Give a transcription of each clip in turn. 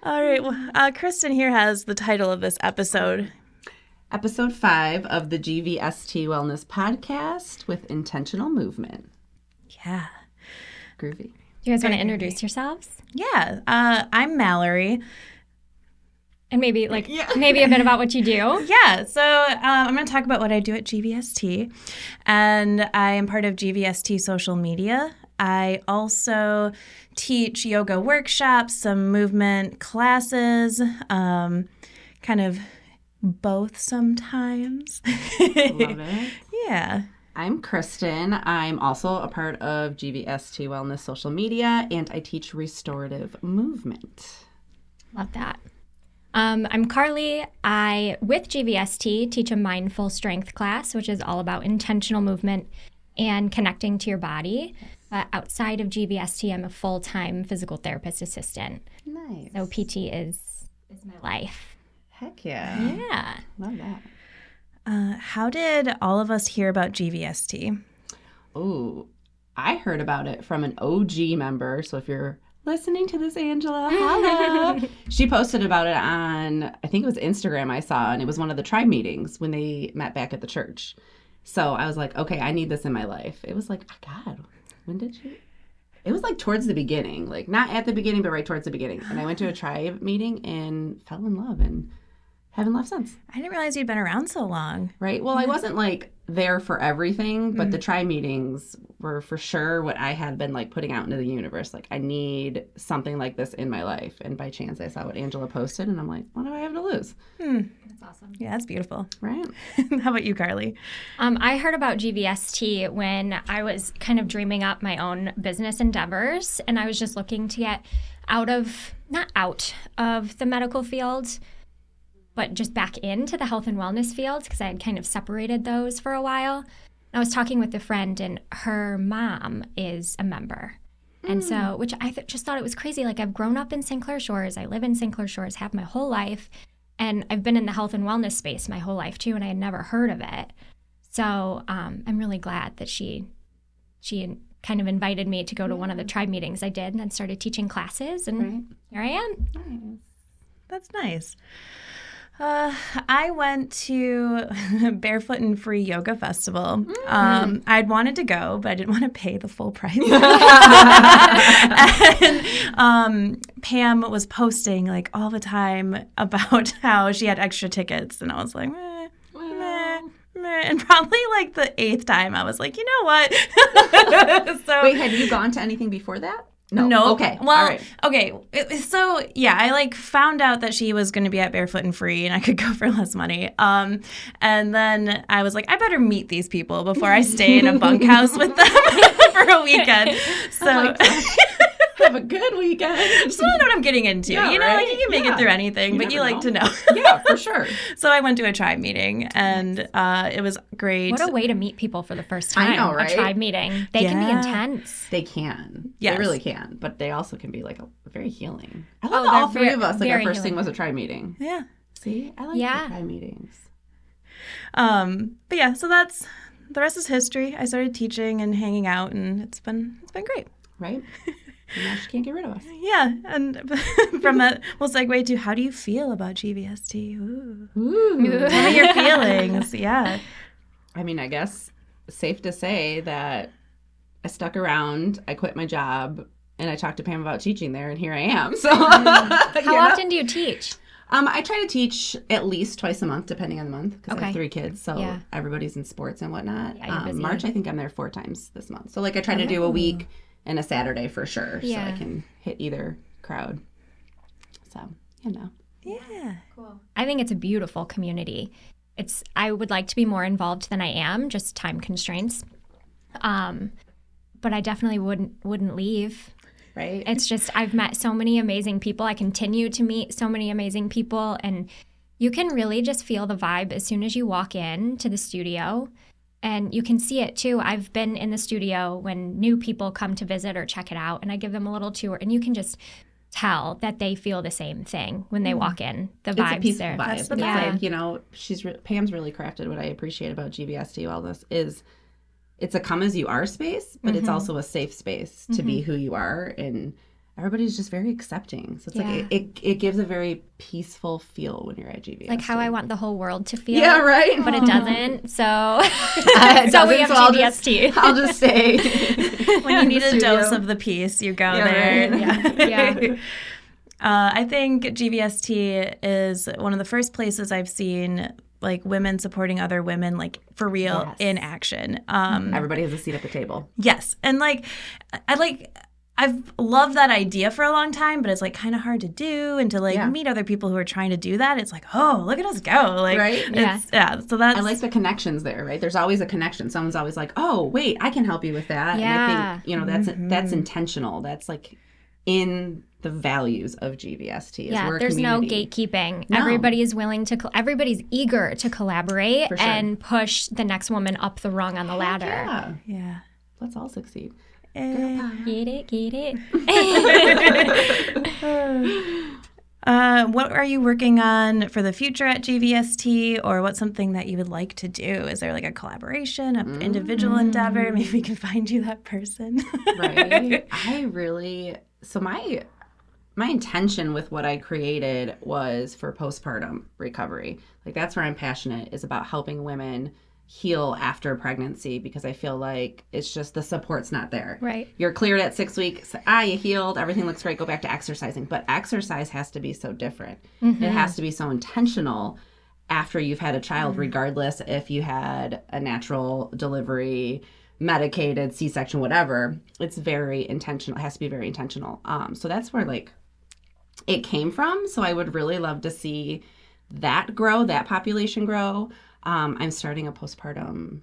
All right. Well, Kristin here has the title of this episode. Episode 5 of the GVST Wellness podcast with intentional movement. Yeah. Groovy. You guys want to introduce yourselves? Yeah. I'm Malorie. And maybe a bit about what you do. Yeah. So I'm going to talk about what I do at GVST. And I am part of GVST social media. I also teach yoga workshops, some movement classes, kind of both sometimes. Love it. Yeah. I'm Kristin. I'm also a part of GVST Wellness social media, and I teach restorative movement. Love that. I'm Carlie. I, with GVST, teach a mindful strength class, which is all about intentional movement and connecting to your body. Outside of GVST, I'm a full-time physical therapist assistant. Nice. So PT is my life. Heck yeah. Yeah. Love that. How did all of us hear about GVST? Oh, I heard about it from an OG member. So if you're listening to this, Angela, holla. She posted about it on, I think it was Instagram I saw, and it was one of the tribe meetings when they met back at the church. So I was like, okay, I need this in my life. It was like, God, when did you? It was like towards the beginning, like not at the beginning, but right towards the beginning. And I went to a tribe meeting and fell in love and haven't left since. I didn't realize you'd been around so long. Right? Well, I wasn't like there for everything, but the tribe meetings were for sure what I had been like putting out into the universe. Like, I need something like this in my life. And by chance, I saw what Angela posted, and I'm like, what do I have to lose? That's awesome. Yeah, that's beautiful. Right? How about you, Carlie? I heard about GVST when I was kind of dreaming up my own business endeavors, and I was just looking to get not out of the medical field, but just back into the health and wellness field because I had kind of separated those for a while. I was talking with a friend, and her mom is a member. And so, which I just thought it was crazy. Like, I've grown up in St. Clair Shores. I live in St. Clair Shores, have my whole life. And I've been in the health and wellness space my whole life, too, and I had never heard of it. So I'm really glad that she kind of invited me to go to one of the tribe meetings I did, and then started teaching classes, and here I am. Nice. That's nice. I went to Barefoot and Free Yoga Festival. I'd wanted to go, but I didn't want to pay the full price. And Pam was posting like all the time about how she had extra tickets, and I was like, meh. And probably like the 8th time, I was like, you know what? So, wait, had you gone to anything before that? No. Okay. Well, all right. Okay. So, yeah, I like found out that she was going to be at Barefoot and Free and I could go for less money. And then I was like, I better meet these people before I stay in a bunkhouse with them for a weekend. So Have a good weekend. Just want to know what I'm getting into. Yeah, you know, right? like you can make it through anything, but you like to know. Yeah, for sure. So I went to a tribe meeting, and it was great. What a way to meet people for the first time. I know, right? A tribe meeting. They can be intense. They can. Yes. They really can. But they also can be like very healing. I Oh, love all they're three of us. Like, our very first thing healing. was a tribe meeting. Yeah. See? I like the tribe meetings. But yeah, so the rest is history. I started teaching and hanging out, and it's been great. Right? And now she can't get rid of us. Yeah, and from that, we'll segue to how do you feel about GVST? Ooh. What are your feelings? Yeah. I mean, I guess safe to say that I stuck around, I quit my job, and I talked to Pam about teaching there, and here I am. So, How often do you teach? I try to teach at least twice a month, depending on the month, because I have 3 kids, so everybody's in sports and whatnot. Yeah, you're busy. March, I think I'm there 4 times this month. So, like, I try to do a week and a Saturday for sure, so I can hit either crowd. So, you know. Yeah. Cool. I think it's a beautiful community. I would like to be more involved than I am, just time constraints. But I definitely wouldn't leave. Right. It's just I've met so many amazing people. I continue to meet so many amazing people, and you can really just feel the vibe as soon as you walk in to the studio. And you can see it too. I've been in the studio when new people come to visit or check it out, and I give them a little tour, and you can just tell that they feel the same thing when they walk in. The vibes it's a peaceful there. vibe. That's the It's vibe. like, you know, Pam's really crafted what I appreciate about GVST Wellness is it's a come as you are space, but it's also a safe space to be who you are. And everybody's just very accepting. So it's like it gives a very peaceful feel when you're at GVST. Like how I want the whole world to feel. Yeah, right. But it doesn't. So we have GVST. I'll just stay. When you need a dose of the peace, you go there. Right. Yeah. I think GVST is one of the first places I've seen like women supporting other women, like for real, in action. Everybody has a seat at the table. Yes. And like, I've loved that idea for a long time, but it's like kind of hard to do, and to like meet other people who are trying to do that. It's like, oh, look at us go. Like, right? So that's, I like the connections there, right? There's always a connection. Someone's always like, oh, wait, I can help you with that. Yeah. And I think, that's intentional. That's like in the values of GVST. There's no gatekeeping. No. Everybody is willing to, everybody's eager to collaborate and push the next woman up the rung on the ladder. Yeah. Let's all succeed. Get it. What are you working on for the future at GVST, or what's something that you would like to do? Is there like a collaboration, an individual endeavor? Maybe we can find you that person. Right. So my intention with what I created was for postpartum recovery. Like that's where I'm passionate, is about helping women heal after pregnancy, because I feel like it's just the support's not there. Right. You're cleared at 6 weeks. You healed. Everything looks great. Go back to exercising. But exercise has to be so different. Mm-hmm. It has to be so intentional after you've had a child, regardless if you had a natural delivery, medicated, C-section, whatever. It's very intentional. It has to be very intentional. So that's where like it came from. So I would really love to see that grow, that population grow. I'm starting a postpartum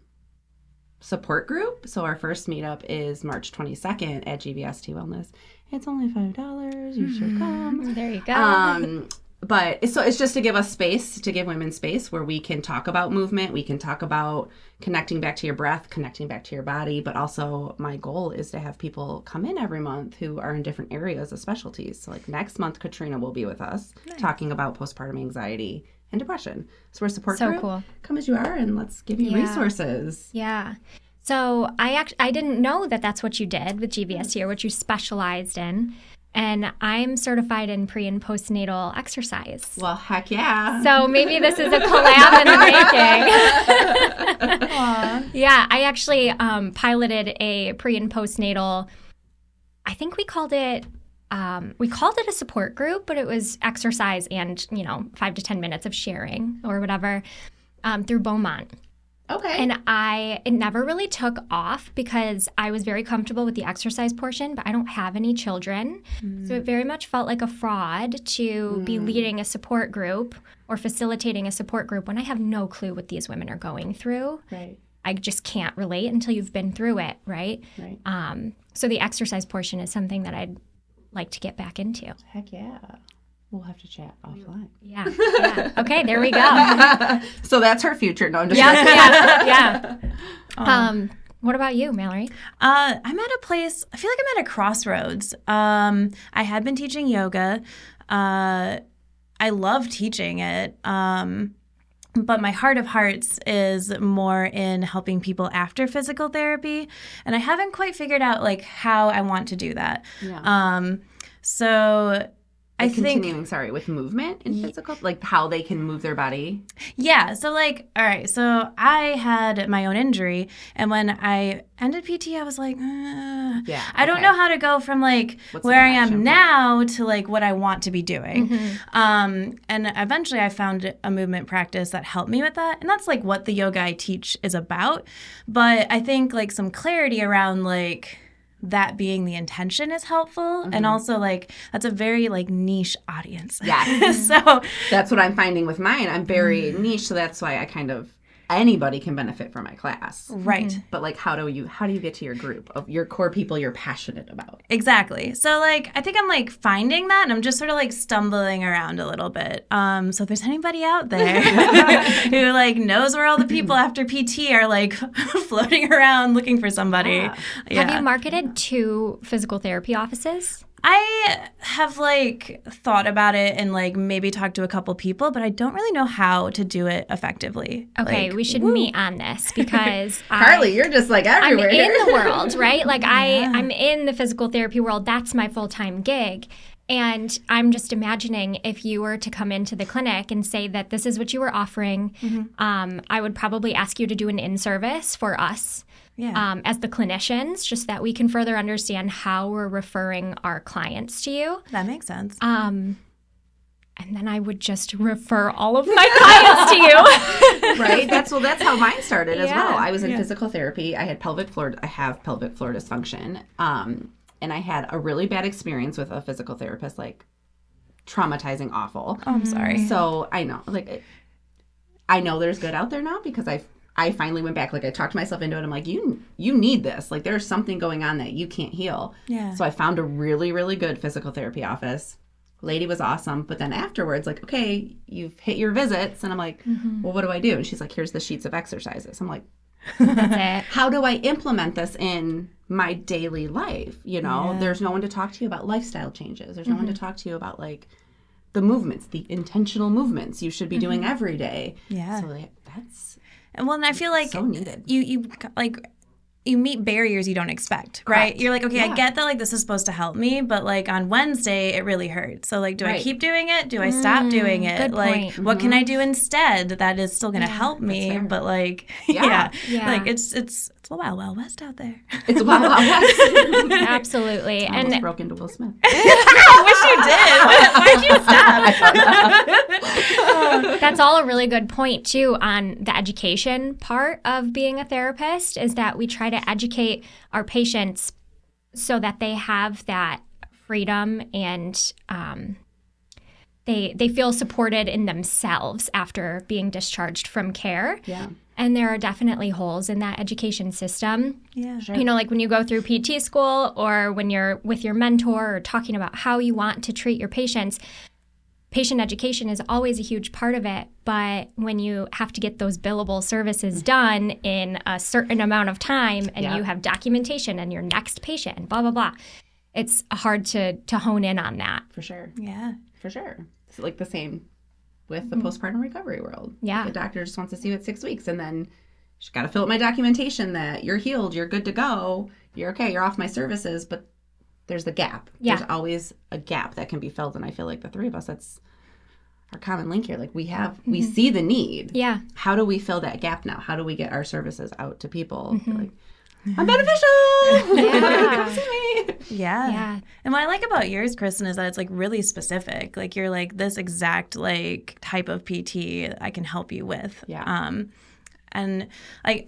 support group. So our first meetup is March 22nd at GVST Wellness. It's only $5. You should come. There you go. But so it's just to give us space, to give women space where we can talk about movement. We can talk about connecting back to your breath, connecting back to your body. But also my goal is to have people come in every month who are in different areas of specialties. So like next month, Katrina will be with us talking about postpartum anxiety and depression. So we're a support group. Cool. Come as you are, and let's give you resources. Yeah. So I didn't know that that's what you did with GVST, or what you specialized in. And I'm certified in pre and postnatal exercise. Well, heck yeah. So maybe this is a collab in the making. Yeah, I actually piloted a pre and postnatal, I think we called it a support group, but it was exercise and, 5 to 10 minutes of sharing or whatever, through Beaumont. Okay. And it never really took off because I was very comfortable with the exercise portion, but I don't have any children. So it very much felt like a fraud to be leading a support group or facilitating a support group when I have no clue what these women are going through. Right. I just can't relate until you've been through it, right? Right. So the exercise portion is something that I'd like to get back into. Heck yeah. We'll have to chat offline. Yeah. Okay, there we go. So that's her future. No, I'm just Yeah. What about you, Malorie? I'm at a place, I feel like I'm at a crossroads. I had been teaching yoga. I love teaching it. But my heart of hearts is more in helping people after physical therapy. And I haven't quite figured out like how I want to do that. Yeah. So I think with movement and physical, like how they can move their body. Yeah. So like, all right. So I had my own injury, and when I ended PT, I was like, I don't know how to go from like where I am now to like what I want to be doing. And eventually I found a movement practice that helped me with that. And that's like what the yoga I teach is about. But I think like some clarity around like that being the intention is helpful. And also like that's a very like niche audience. Yeah. So that's what I'm finding with mine. I'm very niche, so that's why I kind of anybody can benefit from my class. Right. But like how do you get to your group of your core people you're passionate about? Exactly. So like I think I'm like finding that, and I'm just sort of like stumbling around a little bit. So if there's anybody out there who like knows where all the people after PT are like floating around looking for somebody. Have you marketed to physical therapy offices? have like thought about it and like maybe talked to a couple people, but I don't really know how to do it effectively. Okay, like, we should meet on this because Carlie, you're just like everywhere. I'm in the world, right? Like I'm in the physical therapy world. That's my full-time gig. And I'm just imagining if you were to come into the clinic and say that this is what you were offering, I would probably ask you to do an in-service for us as the clinicians, just that we can further understand how we're referring our clients to you. That makes sense. And then I would just refer all of my clients to you. Right? That's how mine started as well. I was in physical therapy. I have pelvic floor dysfunction. And I had a really bad experience with a physical therapist, like traumatizing, awful. Oh, I'm sorry. So I know, like, I know there's good out there now because I finally went back. Like, I talked myself into it. I'm like, you need this. Like, there's something going on that you can't heal. Yeah. So I found a really, really good physical therapy office. Lady was awesome. But then afterwards, like, okay, you've hit your visits. And I'm like, well, what do I do? And she's like, here's the sheets of exercises. I'm like, That's it. how do I implement this in my daily life? You know, there's no one to talk to you about lifestyle changes. There's no one to talk to you about, like, the movements, the intentional movements you should be doing every day. Yeah. So like, that's Well, and I feel like so needed. You like you meet barriers you don't expect, right? Correct. You're like, okay, I get that like this is supposed to help me, but like on Wednesday it really hurts. So like, do I keep doing it? Do I stop doing it? Good like, point. what can I do instead that is still going to help me? But like, Yeah. like it's a wild west out there. It's wild. Absolutely. I almost And broke into Will Smith. I wish you did. Why'd you stop? that's all a really good point, too, on the education part of being a therapist, is that we try to educate our patients so that they have that freedom and they feel supported in themselves after being discharged from care. Yeah. And there are definitely holes in that education system. Yeah. Sure. You know, like when you go through PT school or when you're with your mentor or talking about how you want to treat your patients, patient education is always a huge part of it. But when you have to get those billable services done in a certain amount of time and you have documentation and your next patient and blah, blah, blah, it's hard to hone in on that. For sure. Yeah. For sure. It's like the same with the postpartum recovery world. Yeah. The doctor just wants to see you at 6 weeks, and then she's got to fill out my documentation that you're healed, you're good to go, you're okay, you're off my services, but there's the gap. Yeah. There's always a gap that can be filled, and I feel like the three of us, that's our common link here. Like, we see the need. Yeah. How do we fill that gap now? How do we get our services out to people? Like, I'm beneficial! Yeah. Come see me! Yeah. Yeah. And what I like about yours, Kristin, is that it's like really specific. Like you're like this exact like type of PT I can help you with. Yeah. And like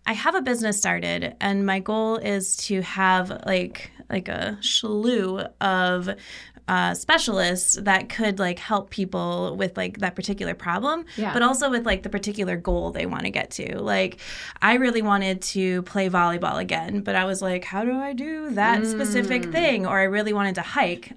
I have a business started, and my goal is to have like a slew of specialists that could like help people with like that particular problem, but also with like the particular goal they want to get to. Like I really wanted to play volleyball again, but I was like, how do I do that specific thing? Or I really wanted to hike.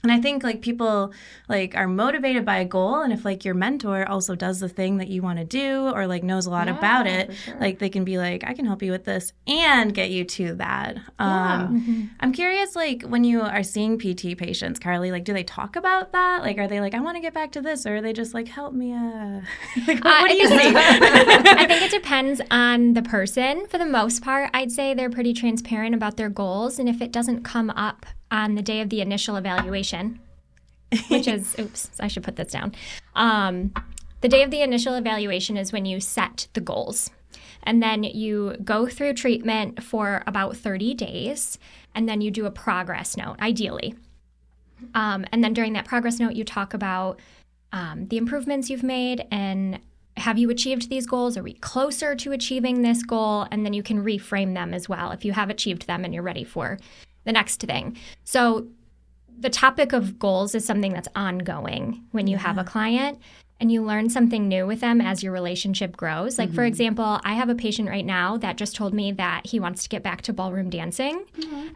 And I think like people like are motivated by a goal, and if like your mentor also does the thing that you want to do or like knows a lot about it, like they can be like, I can help you with this and get you to that. I'm curious, like when you are seeing PT patients, Carlie, like do they talk about that? Like are they like, I want to get back to this, or are they just like, help me? Like, what do you think? I think it depends on the person. For the most part, I'd say they're pretty transparent about their goals, and if it doesn't come up on the day of the initial evaluation, which is, oops, I should put this down. The day of the initial evaluation is when you set the goals. And then you go through treatment for about 30 days, and then you do a progress note, ideally. And then during that progress note, you talk about the improvements you've made and have you achieved these goals? Are we closer to achieving this goal? And then you can reframe them as well if you have achieved them and you're ready for the next thing. So the topic of goals is something that's ongoing when you have a client, and you learn something new with them as your relationship grows. Like, for example, I have a patient right now that just told me that he wants to get back to ballroom dancing.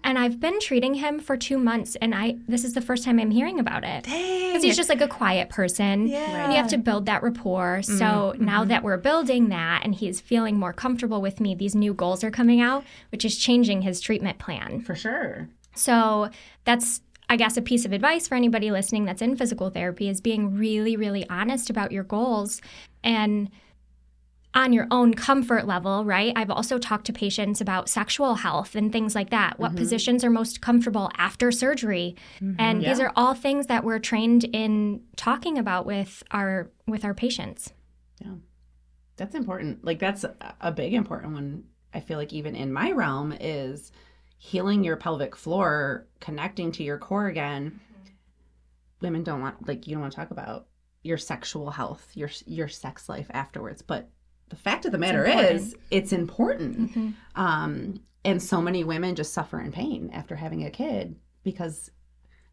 And I've been treating him for 2 months, and this is the first time I'm hearing about it. Because he's just like a quiet person. And you have to build that rapport. So now that we're building that and he's feeling more comfortable with me, these new goals are coming out, which is changing his treatment plan. For sure. So that's, I guess, a piece of advice for anybody listening that's in physical therapy is being really, really honest about your goals and on your own comfort level, right? I've also talked to patients about sexual health and things like that. What positions are most comfortable after surgery? And these are all things that we're trained in talking about with our patients. Yeah. That's important. Like, that's a big important one. I feel like even in my realm is healing your pelvic floor, connecting to your core again. Women don't want, like, you don't want to talk about your sexual health, your sex life afterwards, but the fact of the matter is it's important. And so many women just suffer in pain after having a kid because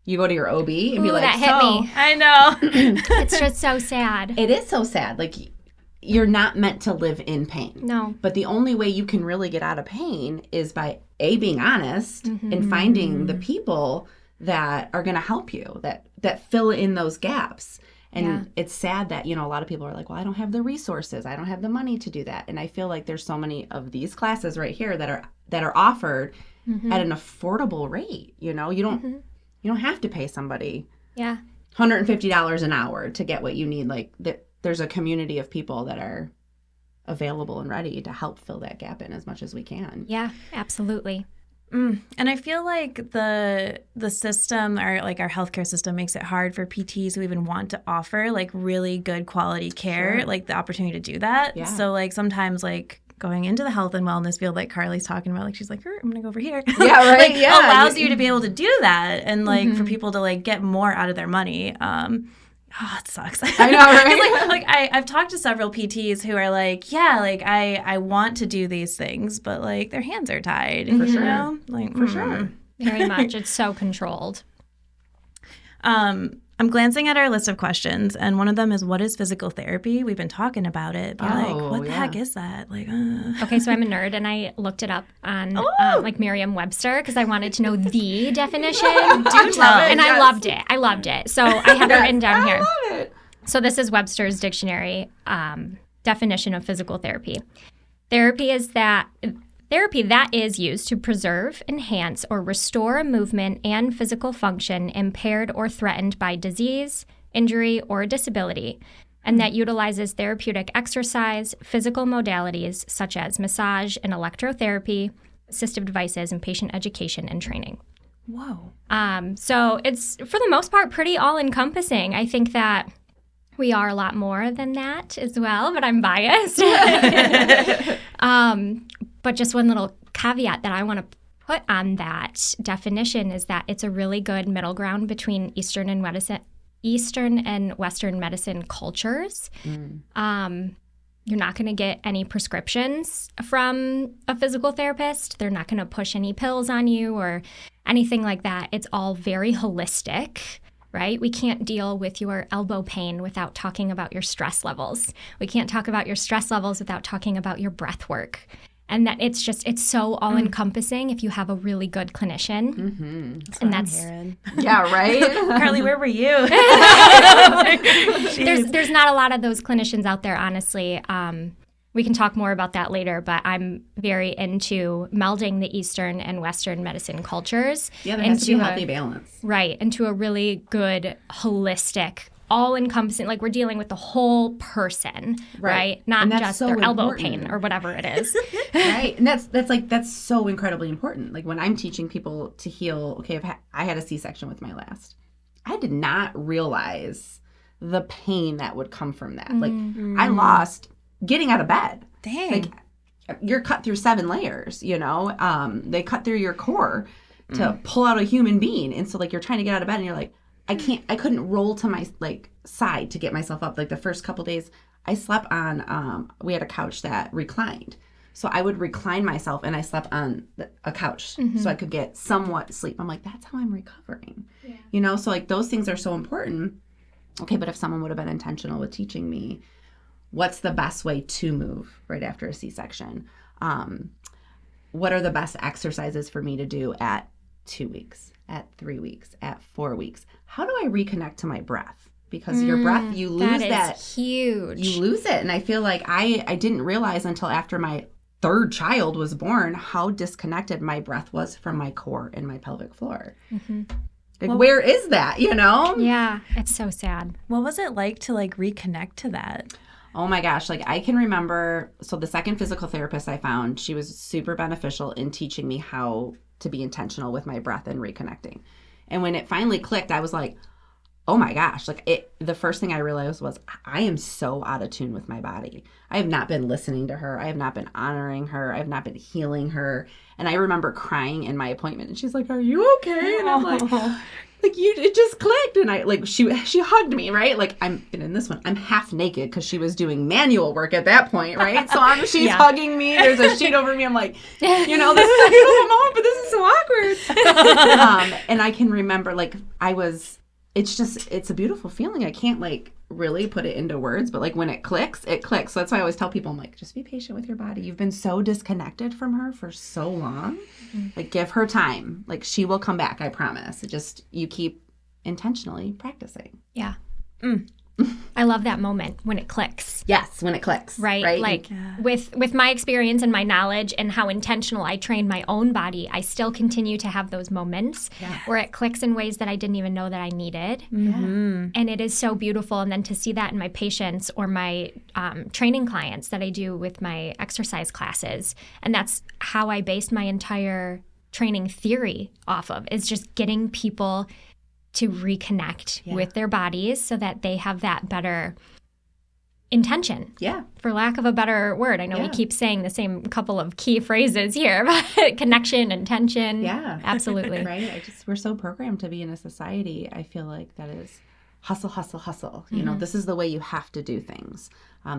you go to your OB and be like, that hit me. I know. It's just so sad. It is so sad. Like, you're not meant to live in pain. No. But the only way you can really get out of pain is by being honest and finding the people that are going to help you, that fill in those gaps. And it's sad that, a lot of people are like, well, I don't have the resources. I don't have the money to do that. And I feel like there's so many of these classes right here that are offered at an affordable rate. You don't have to pay somebody $150 an hour to get what you need. Like, there's a community of people that are available and ready to help fill that gap in as much as we can. Yeah, absolutely. And I feel like the system, or like our healthcare system, makes it hard for PTs who even want to offer like really good quality care, like the opportunity to do that. Yeah. So like sometimes like going into the health and wellness field, like Carlie's talking about, like she's like, I'm gonna go over here. Yeah, right. Like, allows you to be able to do that, and like for people to like get more out of their money. Oh, it sucks. I know, right? I've talked to several PTs who are like, yeah, like I want to do these things, but like their hands are tied. For sure. Know? Like, for sure. Very much. It's so controlled. I'm glancing at our list of questions, and one of them is, what is physical therapy? We've been talking about it. But what the heck is that? Like, Okay, so I'm a nerd, and I looked it up on like Merriam-Webster because I wanted to know the definition. Do tell. And I loved it. I loved it. So I have it written down here. I love it. So this is Webster's dictionary definition of physical therapy. Therapy that is used to preserve, enhance, or restore a movement and physical function impaired or threatened by disease, injury, or disability, and that utilizes therapeutic exercise, physical modalities such as massage and electrotherapy, assistive devices, and patient education and training. Whoa. So it's, for the most part, pretty all-encompassing. I think that we are a lot more than that as well, but I'm biased. But just one little caveat that I want to put on that definition is that it's a really good middle ground between Eastern and Western medicine cultures. You're not going to get any prescriptions from a physical therapist. They're not going to push any pills on you or anything like that. It's all very holistic. Right? We can't deal with your elbow pain without talking about your stress levels. We can't talk about your stress levels without talking about your breath work. And that it's so all-encompassing if you have a really good clinician. And that's yeah, right? Carlie, where were you? There's not a lot of those clinicians out there, honestly. We can talk more about that later, but I'm very into melding the Eastern and Western medicine cultures. Yeah, there has to be a healthy balance. Right, into a really good, holistic, all-encompassing, like we're dealing with the whole person, right? Not just so their elbow pain or whatever it is. Right, and that's so incredibly important. Like when I'm teaching people to heal, okay, I had a C-section with my last. I did not realize the pain that would come from that. Like I lost getting out of bed. Dang. Like you're cut through 7 layers, they cut through your core to pull out a human being. And so like you're trying to get out of bed and you're like, I couldn't roll to my like side to get myself up. Like the first couple days I slept on, we had a couch that reclined. So I would recline myself and I slept on a couch so I could get somewhat sleep. I'm like, that's how I'm recovering. Yeah. So like those things are so important. Okay, but if someone would have been intentional with teaching me what's the best way to move right after a C-section? What are the best exercises for me to do at 2 weeks, at 3 weeks, at 4 weeks? How do I reconnect to my breath? Because your breath, you lose that. Huge. You lose it. And I feel like I didn't realize until after my third child was born, how disconnected my breath was from my core and my pelvic floor. Like, where is that, you know? Yeah, it's so sad. What was it like to like reconnect to that? Oh my gosh, like I can remember, so the second physical therapist I found, she was super beneficial in teaching me how to be intentional with my breath and reconnecting. And when it finally clicked, I was like, oh my gosh, like the first thing I realized was I am so out of tune with my body. I have not been listening to her. I have not been honoring her. I have not been healing her. And I remember crying in my appointment and she's like, are you okay? And I'm like it just clicked. And I like, she hugged me, right? Like and in this one, I'm half naked because she was doing manual work at that point, right? So she's hugging me. There's a sheet over me. I'm like, you know, this is a beautiful moment, but this is so awkward. And I can remember like it's a beautiful feeling. I can't like really put it into words, but like when it clicks, it clicks. So that's why I always tell people, I'm like, just be patient with your body. You've been so disconnected from her for so long. Like give her time. Like she will come back, I promise. You keep intentionally practicing. Yeah. I love that moment when it clicks. Yes, when it clicks. Right? Like with my experience and my knowledge and how intentional I train my own body, I still continue to have those moments where it clicks in ways that I didn't even know that I needed. And it is so beautiful. And then to see that in my patients or my training clients that I do with my exercise classes. And that's how I based my entire training theory off of, is just getting people to reconnect with their bodies so that they have that better intention. Yeah. For lack of a better word. I know we keep saying the same couple of key phrases here, but connection, intention. Yeah. Absolutely. Right. We're so programmed to be in a society, I feel like, that is hustle, hustle, hustle. You know, this is the way you have to do things.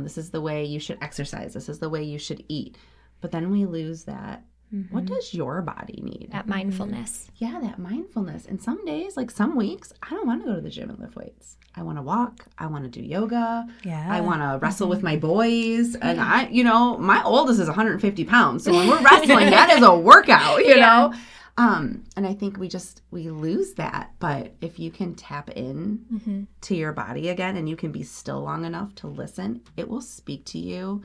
This is the way you should exercise. This is the way you should eat. But then we lose that. What does your body need? That mindfulness. Yeah, that mindfulness. And some days, like some weeks, I don't want to go to the gym and lift weights. I want to walk. I want to do yoga. Yeah. I want to wrestle with my boys. And my oldest is 150 pounds. So when we're wrestling, that is a workout, you know? And I think we lose that. But if you can tap in to your body again and you can be still long enough to listen, it will speak to you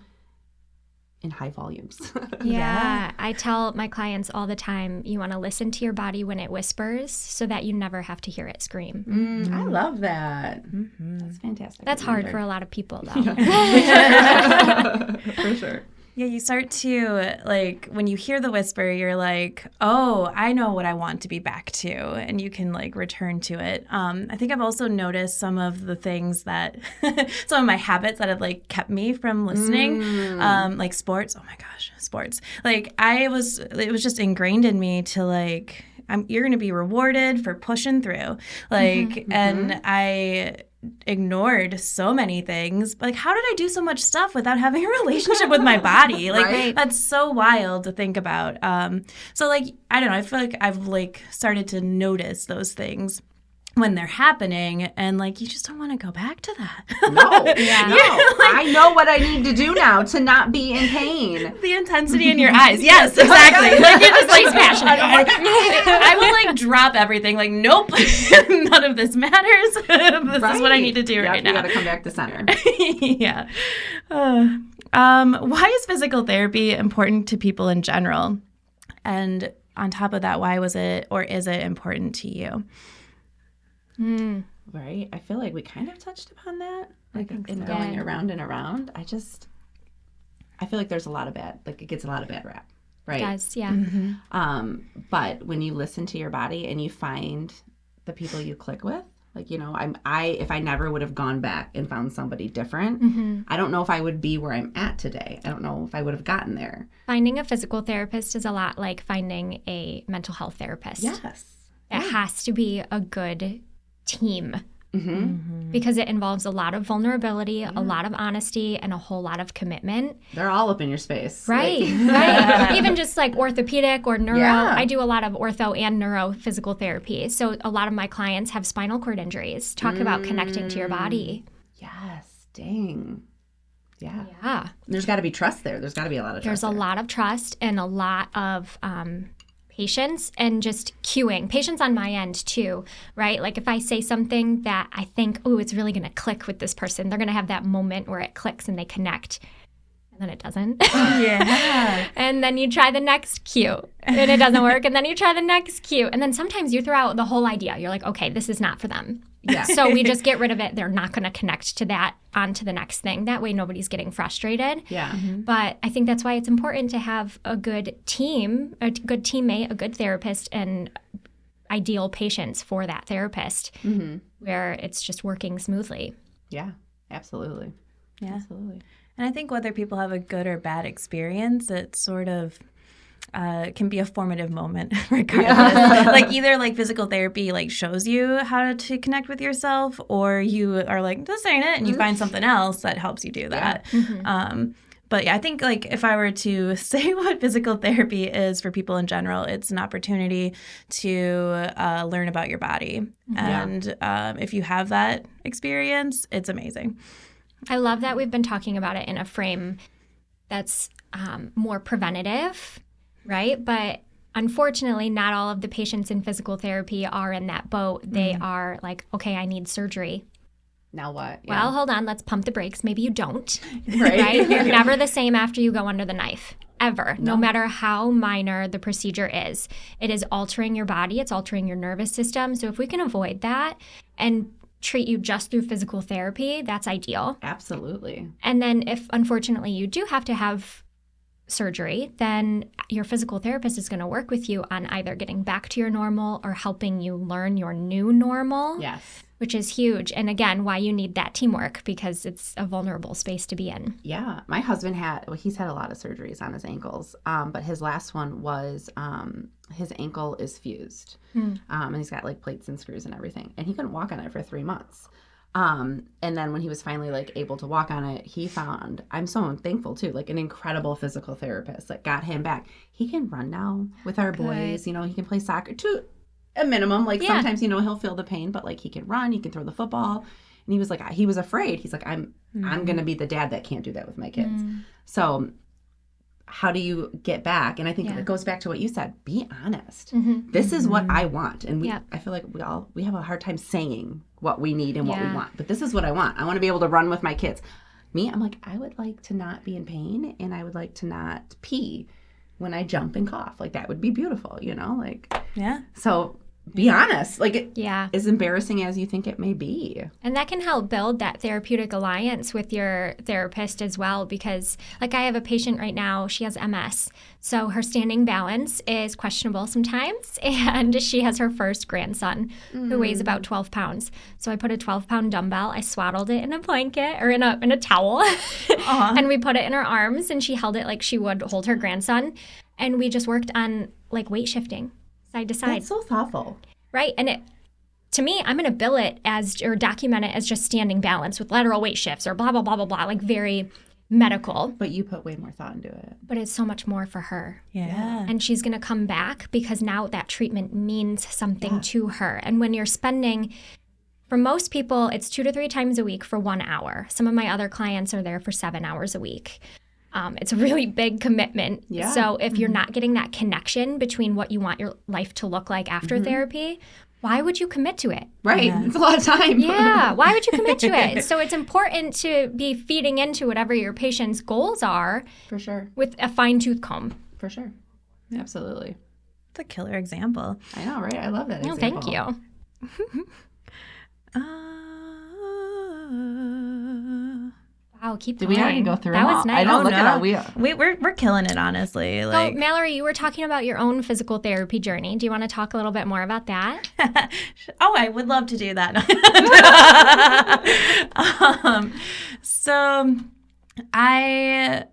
in high volumes. Yeah. I tell my clients all the time, you want to listen to your body when it whispers so that you never have to hear it scream. I love that. That's fantastic. That's hard for a lot of people, though. For sure. Yeah, you start to, like, when you hear the whisper, you're like, oh, I know what I want to be back to, and you can, like, return to it. I think I've also noticed some of the things that, some of my habits that have, like, kept me from listening, like sports. Oh, my gosh, sports. Like, it was just ingrained in me to, like, you're going to be rewarded for pushing through. Like, and I ignored so many things. Like, how did I do so much stuff without having a relationship with my body? Like, that's so wild to think about. So, like, I don't know. I feel like I've, like, started to notice those things when they're happening, and like you just don't want to go back to that. No. I know what I need to do now to not be in pain. The intensity in your eyes. Yes, exactly. Like you're just like passionate. I will like drop everything. Like, nope, none of this matters. This is what I need to do right now. You got to come back to center. Yeah. Why is physical therapy important to people in general? And on top of that, why was it or is it important to you? Right. I feel like we kind of touched upon that. Like in going around and around. I feel like there's a lot of bad, like it gets a lot of bad rap. Right. It does, yeah. But when you listen to your body and you find the people you click with, like, you know, if I never would have gone back and found somebody different, I don't know if I would be where I'm at today. I don't know if I would have gotten there. Finding a physical therapist is a lot like finding a mental health therapist. Yes. It has to be a good team because it involves a lot of vulnerability, a lot of honesty, and a whole lot of commitment. They're all up in your space. Right. Even just like orthopedic or neuro. Yeah. I do a lot of ortho and neuro physical therapy. So a lot of my clients have spinal cord injuries. Talk about connecting to your body. Yes. Dang. Yeah. There's got to be trust there. There's got to be a lot of trust. There's a lot of trust and a lot of patience and just cueing. Patience on my end too, right? Like if I say something that I think, oh, it's really going to click with this person, they're going to have that moment where it clicks and they connect. and then it doesn't. Yeah. And then you try the next cue and it doesn't work. And then you try the next cue. And then sometimes you throw out the whole idea. You're like, okay, this is not for them. Yeah. So we just get rid of it. They're not going to connect to that on to the next thing. That way nobody's getting frustrated. Yeah. But I think that's why it's important to have a good team, a good teammate, a good therapist, and ideal patients for that therapist where it's just working smoothly. Yeah, absolutely. Yeah. Absolutely. And I think whether people have a good or bad experience, it sort of can be a formative moment regardless. Like either like physical therapy like shows you how to connect with yourself, or you are like, this ain't it, and you find something else that helps you do that. But yeah, I think like if I were to say what physical therapy is for people in general, it's an opportunity to learn about your body. And if you have that experience, it's amazing. I love that we've been talking about it in a frame that's more preventative, right? But unfortunately, not all of the patients in physical therapy are in that boat. They are like, okay, I need surgery. Now what? Yeah. Well, hold on, let's pump the brakes. Maybe you don't, right? You're never the same after you go under the knife, ever, no matter how minor the procedure is. It is altering your body. It's altering your nervous system. So if we can avoid that and treat you just through physical therapy, that's ideal. Absolutely. And then if, unfortunately, you do have to have surgery, then your physical therapist is going to work with you on either getting back to your normal or helping you learn your new normal. Yes. Which is huge. And again, why you need that teamwork, because it's a vulnerable space to be in. Yeah. My husband he's had a lot of surgeries on his ankles, but his last one was his ankle is fused. And he's got like plates and screws and everything. And he couldn't walk on it for 3 months. And then when he was finally like able to walk on it, he found, I'm so thankful too, like an incredible physical therapist that got him back. He can run now with our boys, you know, he can play soccer to a minimum. Like sometimes, you know, he'll feel the pain, but like he can run, he can throw the football. And he was like, he was afraid. He's like, I'm going to be the dad that can't do that with my kids. So how do you get back? And I think it goes back to what you said, be honest. This is what I want. And I feel like we have a hard time saying what we need and what we want, but this is what I want. I want to be able to run with my kids. Me, I'm like, I would like to not be in pain, and I would like to not pee when I jump and cough. Like that would be beautiful, you know, like, so be honest. Like, as embarrassing as you think it may be. And that can help build that therapeutic alliance with your therapist as well, because like I have a patient right now, she has MS. So her standing balance is questionable sometimes. And she has her first grandson who weighs about 12 pounds. So I put a 12-pound dumbbell, I swaddled it in a blanket or in a towel, and we put it in her arms, and she held it like she would hold her grandson. And we just worked on like weight shifting. Side to side. That's so thoughtful. Right. And to me, I'm going to bill it as, or document it as just standing balance with lateral weight shifts or blah, blah, blah, blah, blah, like very medical. But you put way more thought into it. But it's so much more for her. Yeah. And she's going to come back because now that treatment means something to her. And when you're spending, for most people, it's 2 to 3 times a week for 1 hour. Some of my other clients are there for 7 hours a week. It's a really big commitment. Yeah. So if you're not getting that connection between what you want your life to look like after therapy, why would you commit to it? Right. Yeah. It's a lot of time. Yeah. Why would you commit to it? So it's important to be feeding into whatever your patient's goals are. For sure. With a fine-tooth comb. For sure. Yeah. Absolutely. It's a killer example. I know, right? I love that example. Thank you. Wow, keep going. Did we already go through that? Was nice. I don't look at we're killing it, honestly. Like, so, Malorie, you were talking about your own physical therapy journey. Do you want to talk a little bit more about that? I would love to do that. So I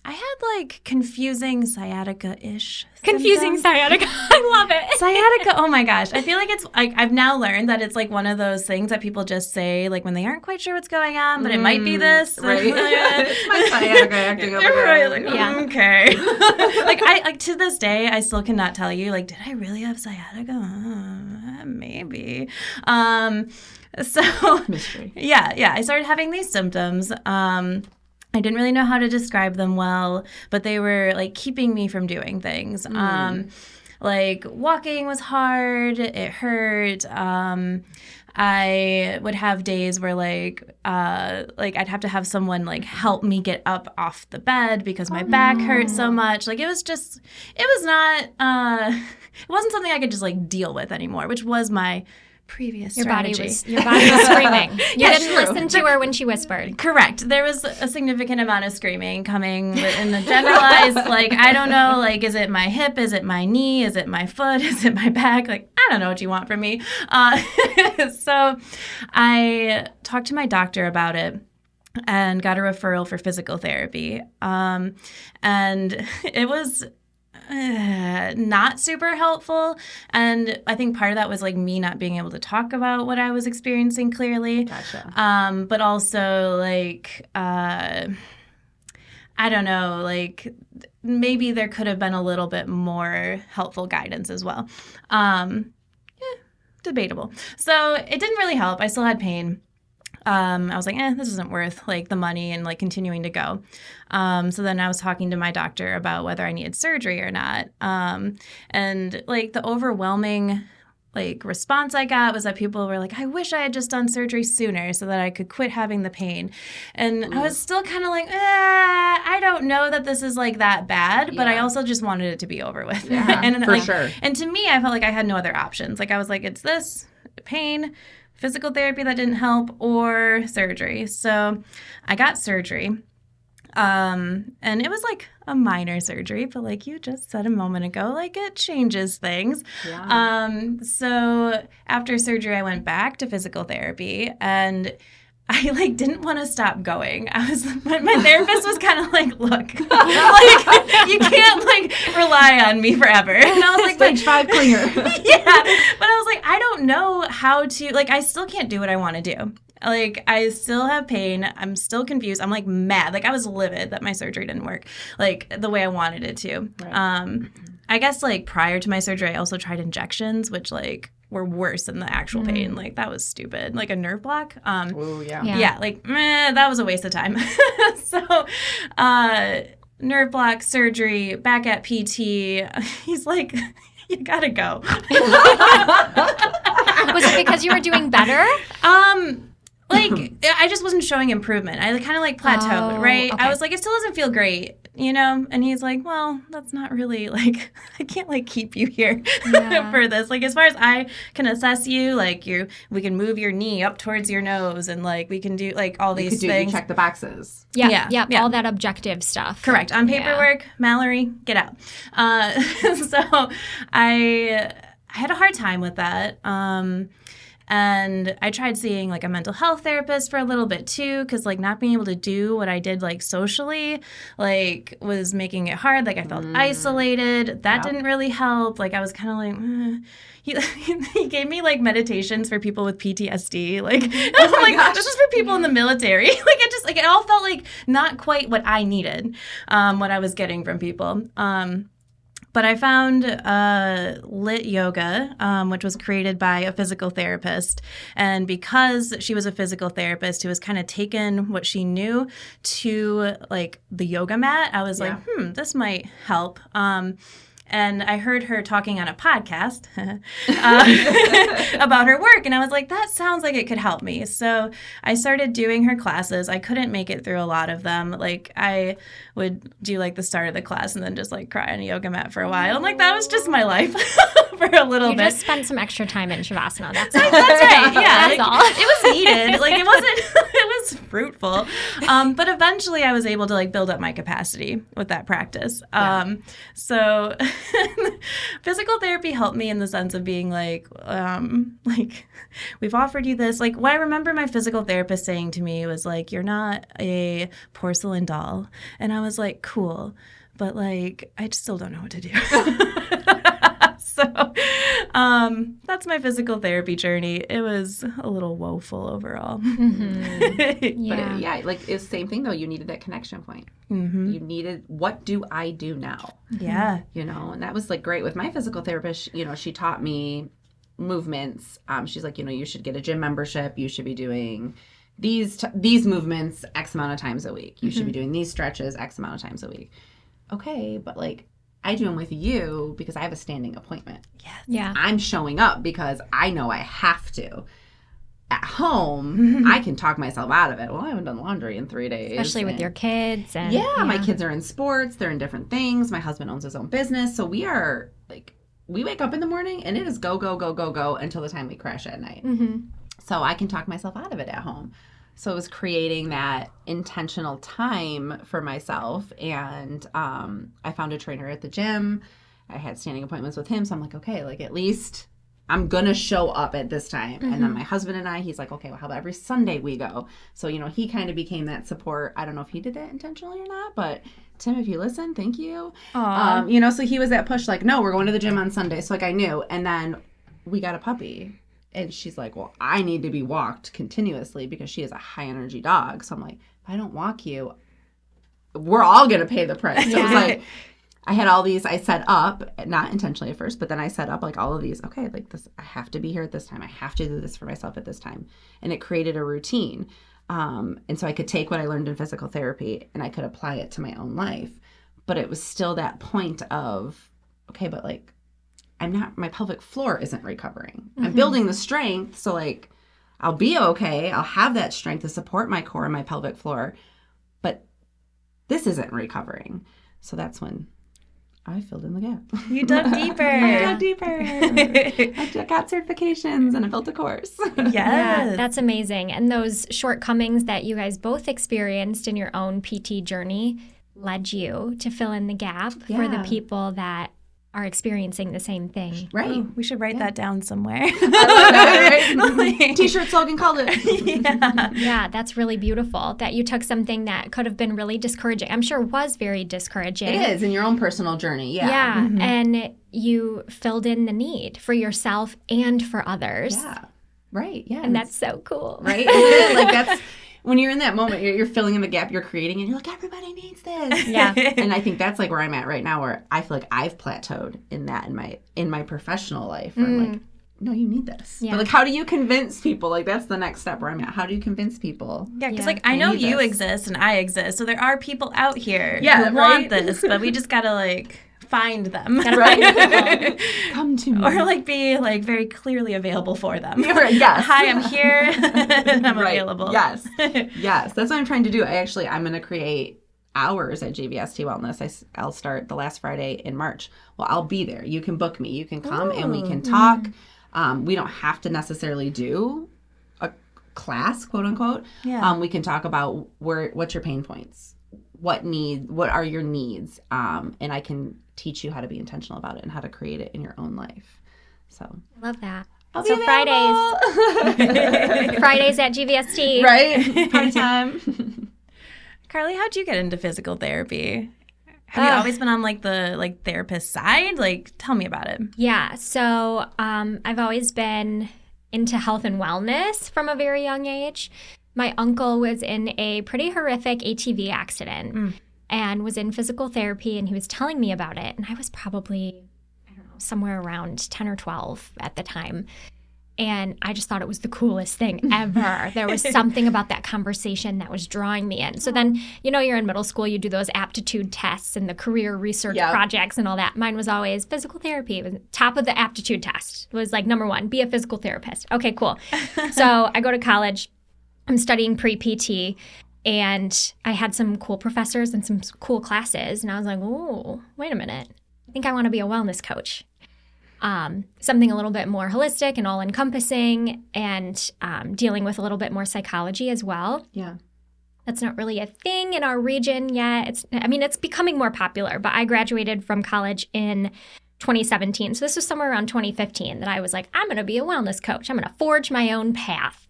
had like confusing sciatica-ish. Confusing sciatica. I love it. Sciatica. Oh my gosh. I feel like it's like I've now learned that it's like one of those things that people just say like when they aren't quite sure what's going on, but it might be this. Right. It's my sciatica acting up. Right. Like, okay. like to this day, I still cannot tell you like, did I really have sciatica? Maybe. So mystery. Yeah. I started having these symptoms. I didn't really know how to describe them well, but they were like keeping me from doing things. Like walking was hard. It hurt. I would have days where like I'd have to have someone like help me get up off the bed because my back hurt so much. Like it was not it wasn't something I could just like deal with anymore, which was my previous strategy. Your body was screaming. You Yeah, didn't listen to her when she whispered. Correct. There was a significant amount of screaming coming in the generalized, like, I don't know, like, is it my hip? Is it my knee? Is it my foot? Is it my back? Like, I don't know what you want from me. So I talked to my doctor about it and got a referral for physical therapy. And it was not super helpful, and I think part of that was like me not being able to talk about what I was experiencing clearly. Gotcha. But also like I don't know, like maybe there could have been a little bit more helpful guidance as well. Debatable. So it didn't really help. I still had pain. I was like, this isn't worth like the money and like continuing to go. So then I was talking to my doctor about whether I needed surgery or not. And like the overwhelming like response I got was that people were like, I wish I had just done surgery sooner so that I could quit having the pain. And I was still kind of like, I don't know that this is like that bad, but I also just wanted it to be over with. Yeah, and for like, sure. And to me, I felt like I had no other options. Like I was like, it's this pain, physical therapy that didn't help, or surgery. So I got surgery. And it was like a minor surgery, but like you just said a moment ago, like it changes things. Yeah. So after surgery, I went back to physical therapy, and I like didn't want to stop going. My therapist was kind of like, look, like you can't like rely on me forever. And I was like, Stage 5 clinger. Yeah. But I was like, I don't know how to, like, I still can't do what I want to do. Like, I still have pain. I'm still confused. I'm like mad. Like, I was livid that my surgery didn't work like the way I wanted it to. Right. I guess like prior to my surgery, I also tried injections, which like were worse than the actual pain. Like that was stupid. Like a nerve block. Oh yeah. Yeah. Like that was a waste of time. So, nerve block, surgery, back at PT. He's like, you gotta go. Was it because you were doing better? Like, I just wasn't showing improvement. I kind of like plateaued, right? Okay. I was like, it still doesn't feel great, you know? And he's like, well, that's not really like, I can't like keep you here for this. Like, as far as I can assess you, like we can move your knee up towards your nose and like we can do like all these things. You check the boxes. Yeah. All that objective stuff. Correct. On paperwork, Malorie, get out. So I had a hard time with that. And I tried seeing like a mental health therapist for a little bit too, because like not being able to do what I did like socially, like was making it hard. Like I felt isolated. That didn't really help. Like I was kind of like, He gave me like meditations for people with PTSD. Like, like this is for people in the military. Like it all felt like not quite what I needed, what I was getting from people. But I found Lit Yoga, which was created by a physical therapist. And because she was a physical therapist who was kind of taken what she knew to like the yoga mat, I was like, this might help. And I heard her talking on a podcast about her work. And I was like, that sounds like it could help me. So I started doing her classes. I couldn't make it through a lot of them. Like I would do like the start of the class and then just like cry on a yoga mat for a while. And like that was just my life for a little bit. You just spent some extra time in Shavasana. That's all. That's right. Yeah. That's all. It was needed. Like it wasn't, it was fruitful. But eventually I was able to like build up my capacity with that practice. So physical therapy helped me in the sense of being like we've offered you this. Like what I remember my physical therapist saying to me was like, you're not a porcelain doll. And I was like, cool. But like, I still don't know what to do. So that's my physical therapy journey. It was a little woeful overall. Yeah. But like it's the same thing though. You needed that connection point. You needed, what do I do now? Yeah. You know, and that was like great with my physical therapist. You know, she taught me movements. She's like, you know, you should get a gym membership. You should be doing these movements X amount of times a week. You should be doing these stretches X amount of times a week. Okay, but like, I do them with you because I have a standing appointment. Yes. Yeah. I'm showing up because I know I have to. At home, I can talk myself out of it. Well, I haven't done laundry in 3 days. Especially with your kids. And, yeah, my kids are in sports. They're in different things. My husband owns his own business. So we are, like, we wake up in the morning and it is go, go, go, go, go until the time we crash at night. Mm-hmm. So I can talk myself out of it at home. So it was creating that intentional time for myself. And I found a trainer at the gym. I had standing appointments with him. So I'm like, okay, like, at least I'm going to show up at this time. Mm-hmm. And then my husband and I, he's like, okay, well, how about every Sunday we go? So, you know, he kind of became that support. I don't know if he did that intentionally or not, but Tim, if you listen, thank you. You know, so he was that push, like, no, we're going to the gym on Sunday. So, like, I knew. And then we got a puppy. And she's like, well, I need to be walked continuously because she is a high energy dog. So I'm like, if I don't walk you, we're all going to pay the price. So it was like, I had all these, I set up, not intentionally at first, but then I set up like all of these, okay, like this, I have to be here at this time. I have to do this for myself at this time. And it created a routine. And so I could take what I learned in physical therapy and I could apply it to my own life. But it was still that point of, okay, but like, my pelvic floor isn't recovering. Mm-hmm. I'm building the strength. So like, I'll be okay. I'll have that strength to support my core and my pelvic floor, but this isn't recovering. So that's when I filled in the gap. You dug deeper. I dug deeper. I got certifications and I built a course. Yes. Yeah, that's amazing. And those shortcomings that you guys both experienced in your own PT journey led you to fill in the gap for the people that are experiencing the same thing. Right. Oh, we should write that down somewhere. I love that, right? T-shirt slogan, called it. Yeah, that's really beautiful that you took something that could have been really discouraging. I'm sure was very discouraging. It is in your own personal journey. Yeah. Yeah. Mm-hmm. And you filled in the need for yourself and for others. Yeah. Right. Yeah. And that's so cool. Right. Like that's when you're in that moment, you're filling in the gap, you're creating, and you're like, everybody needs this. Yeah. And I think that's like where I'm at right now, where I feel like I've plateaued in that in my professional life. Where I'm like, no, you need this. Yeah. But like, how do you convince people? Like, that's the next step where I'm at. How do you convince people? Yeah, because like I know you exist and I exist, so there are people out here who want this, but we just gotta like find them. Right. Come to me. Or like be like very clearly available for them. Yes. Hi, I'm here. I'm available. Yes. Yes. That's what I'm trying to do. I'm going to create hours at GVST Wellness. I'll start the last Friday in March. Well, I'll be there. You can book me. You can come and we can talk. We don't have to necessarily do a class, quote unquote. Yeah. We can talk about what's your pain points. What are your needs? And I can teach you how to be intentional about it and how to create it in your own life. So love that. So Fridays at GVST. Right? Party time. Carlie, how'd you get into physical therapy? Have you always been on like the therapist side? Like, tell me about it. Yeah. So I've always been into health and wellness from a very young age. My uncle was in a pretty horrific ATV accident and was in physical therapy, and he was telling me about it. And I was probably, I don't know, somewhere around 10 or 12 at the time. And I just thought it was the coolest thing ever. There was something about that conversation that was drawing me in. So then, you know, you're in middle school, you do those aptitude tests and the career research projects and all that. Mine was always physical therapy. It was top of the aptitude test. It was like number one, be a physical therapist. Okay, cool. So I go to college. I'm studying pre-PT, and I had some cool professors and some cool classes. And I was like, oh, wait a minute. I think I want to be a wellness coach. Something a little bit more holistic and all-encompassing, and dealing with a little bit more psychology as well. Yeah. That's not really a thing in our region yet. It's becoming more popular, but I graduated from college in 2017. So this was somewhere around 2015 that I was like, I'm going to be a wellness coach. I'm going to forge my own path.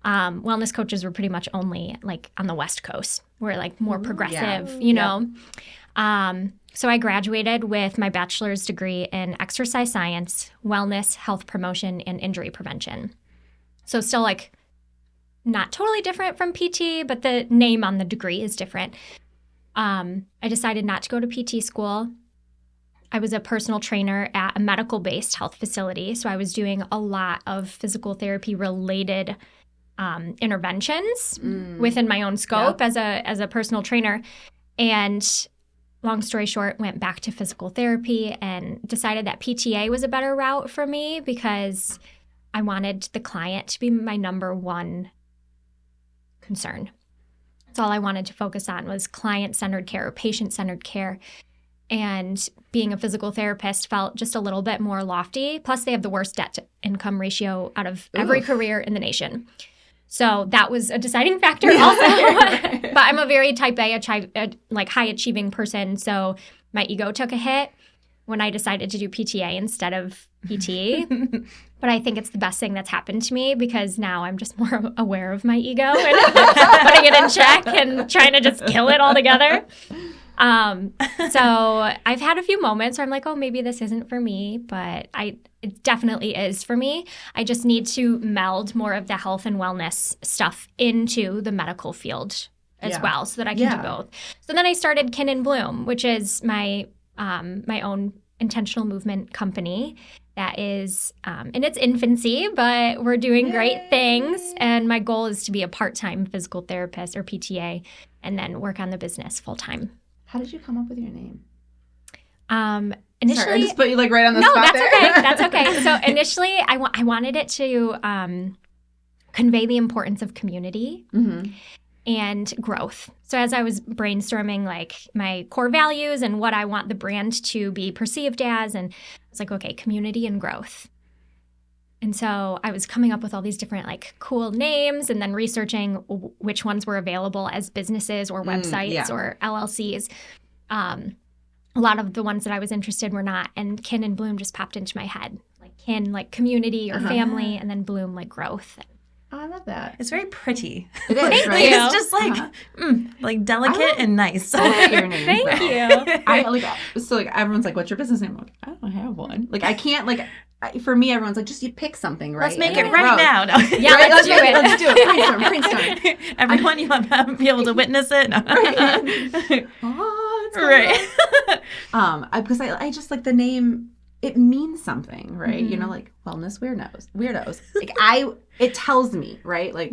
Wellness coaches were pretty much only like on the West Coast. We're like more progressive, you know. So I graduated with my bachelor's degree in exercise science, wellness, health promotion, and injury prevention. So still like not totally different from PT, but the name on the degree is different. I decided not to go to PT school. I was a personal trainer at a medical-based health facility, so I was doing a lot of physical therapy-related interventions within my own scope as a personal trainer. And long story short, went back to physical therapy and decided that PTA was a better route for me because I wanted the client to be my number one concern. That's all I wanted to focus on was client-centered care or patient-centered care. And being a physical therapist felt just a little bit more lofty. Plus, they have the worst debt-to-income ratio out of every career in the nation. So that was a deciding factor also. But I'm a very type A, like high-achieving person. So my ego took a hit when I decided to do PTA instead of PT. But I think it's the best thing that's happened to me because now I'm just more aware of my ego and putting it in check and trying to just kill it altogether. So I've had a few moments where I'm like, oh, maybe this isn't for me, but it definitely is for me. I just need to meld more of the health and wellness stuff into the medical field as well so that I can do both. So then I started Kin and Bloom, which is my own intentional movement company that is in its infancy, but we're doing great things. And my goal is to be a part-time physical therapist or PTA and then work on the business full-time. How did you come up with your name? Initially, Sorry, I just put you like right on the spot there. No, that's okay. So initially, I wanted it to convey the importance of community and growth. So as I was brainstorming like my core values and what I want the brand to be perceived as, and I was like, okay, community and growth. And so I was coming up with all these different like cool names and then researching which ones were available as businesses or websites or LLCs. A lot of the ones that I was interested were not. And Kin and Bloom just popped into my head. Like kin, like community or family, and then Bloom, like growth. Oh, I love that. It's very pretty. It is, Thank right? you. It's just like delicate and nice. Your names, Thank though. you. I like so like everyone's like, "What's your business name?" I'm like, I don't have one. Like I can't like. For me, everyone's like, just you pick something, right? Let's make And it right now. No. Yeah, Right? let's do it. Let's do it. Brainstorm. Everyone, you want to be able to witness it. No. Oh, it's Right. Because I just like the name. It means something, right? You know, like wellness weirdos. Like it tells me, right? Like